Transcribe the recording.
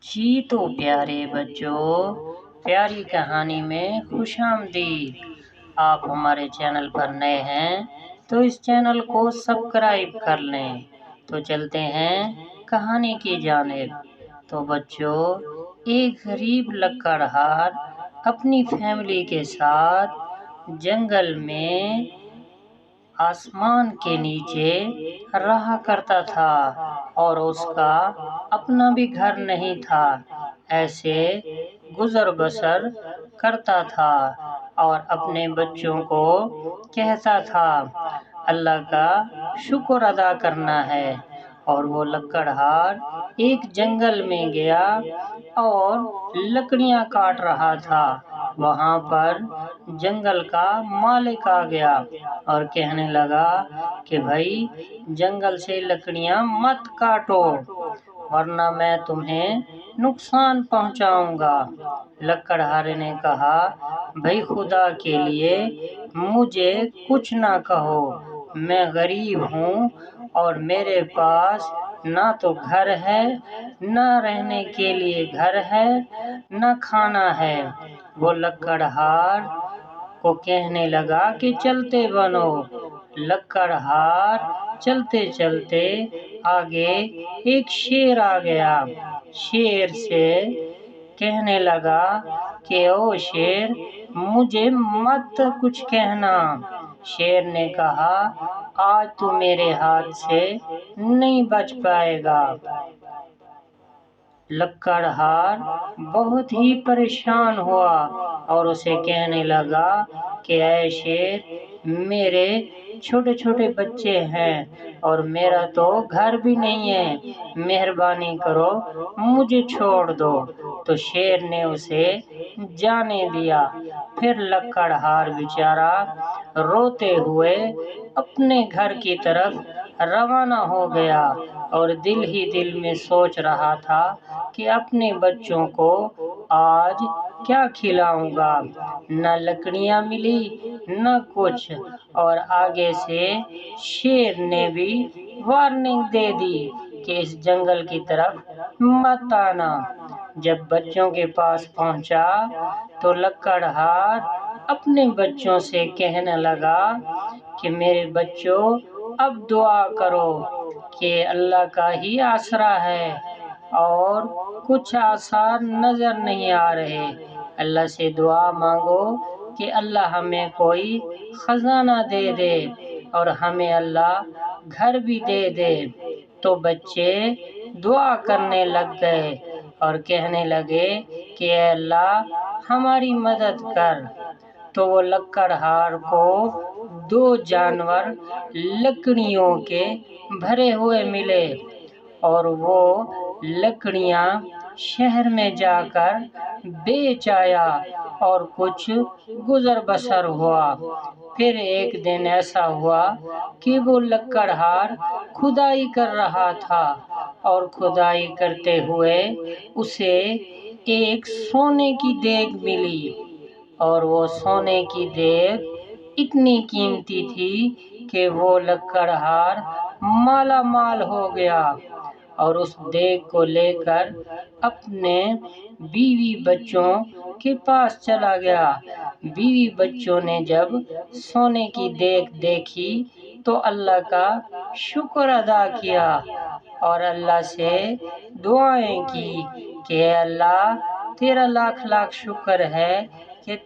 جی تو پیارے بچوں، پیاری کہانی میں خوش آمدید۔ آپ ہمارے چینل پر نئے ہیں تو اس چینل کو سبسکرائب کر لیں۔ تو چلتے ہیں کہانی کی جانب۔ تو بچوں، ایک غریب لکڑہار اپنی فیملی کے ساتھ جنگل میں آسمان کے نیچے رہا کرتا تھا اور اس کا اپنا بھی گھر نہیں تھا۔ ایسے گزر بسر کرتا تھا اور اپنے بچوں کو کہتا تھا اللہ کا شکر ادا کرنا ہے۔ اور وہ لکڑہار ایک جنگل میں گیا اور لکڑیاں کاٹ رہا تھا۔ وہاں پر جنگل کا مالک آ گیا اور کہنے لگا کہ بھائی جنگل سے لکڑیاں مت کاٹو ورنہ میں تمہیں نقصان پہنچاؤں گا۔ لکڑہار نے کہا بھائی خدا کے لیے مجھے کچھ نہ کہو، میں غریب ہوں اور میرے پاس نہ تو گھر ہے، نہ رہنے کے لیے گھر ہے، نہ کھانا ہے۔ وہ لکڑہار کو کہنے لگا کہ چلتے بنو۔ لکڑہار چلتے چلتے آگے ایک شیر آ گیا۔ شیر سے کہنے لگا کہ او شیر، مجھے مت کچھ کہنا۔ شیر نے کہا آج تو میرے ہاتھ سے نہیں بچ پائے گا۔ لکڑہار بہت ہی پریشان ہوا اور اسے کہنے لگا کہ اے شیر، میرے چھوٹے چھوٹے بچے ہیں اور میرا تو گھر بھی نہیں ہے، مہربانی کرو مجھے چھوڑ دو۔ تو شیر نے اسے جانے دیا۔ پھر لکڑہار بیچارہ روتے ہوئے اپنے گھر کی طرف روانہ ہو گیا اور دل ہی دل میں سوچ رہا تھا کہ اپنے بچوں کو آج کیا کھلاؤں گا۔ نہ لکڑیاں ملی نہ کچھ، اور آگے سے شیر نے بھی وارننگ دے دی کہ اس جنگل کی طرف مت آنا۔ جب بچوں کے پاس پہنچا تو لکڑہار اپنے بچوں سے کہنے لگا کہ میرے بچوں اب دعا کرو کہ اللہ کا ہی آسرا ہے اور کچھ آثار نظر نہیں آ رہے۔ اللہ سے دعا مانگو کہ اللہ ہمیں کوئی خزانہ دے دے اور ہمیں اللہ گھر بھی دے دے۔ تو بچے دعا کرنے لگ گئے اور کہنے لگے کہ اے اللہ ہماری مدد کر۔ تو وہ لکڑہار کو 2 جانور لکڑیوں کے بھرے ہوئے ملے اور وہ لکڑیاں شہر میں جا کر بیچ آیا اور کچھ گزر بسر ہوا۔ پھر ایک دن ایسا ہوا کہ وہ لکڑہار کھدائی کر رہا تھا اور کھدائی کرتے ہوئے اسے ایک سونے کی دیگ ملی، اور وہ سونے کی دیگ اتنی قیمتی تھی کہ وہ لکڑہار مالا مال ہو گیا اور اس دیگ کو لے کر اپنے بیوی بچوں کے پاس چلا گیا۔ بیوی بچوں نے جب سونے کی دیگ دیکھی تو اللہ کا شکر ادا کیا اور اللہ سے دعائیں کی کہ اے اللہ تیرا لاکھ لاکھ شکر ہے کہ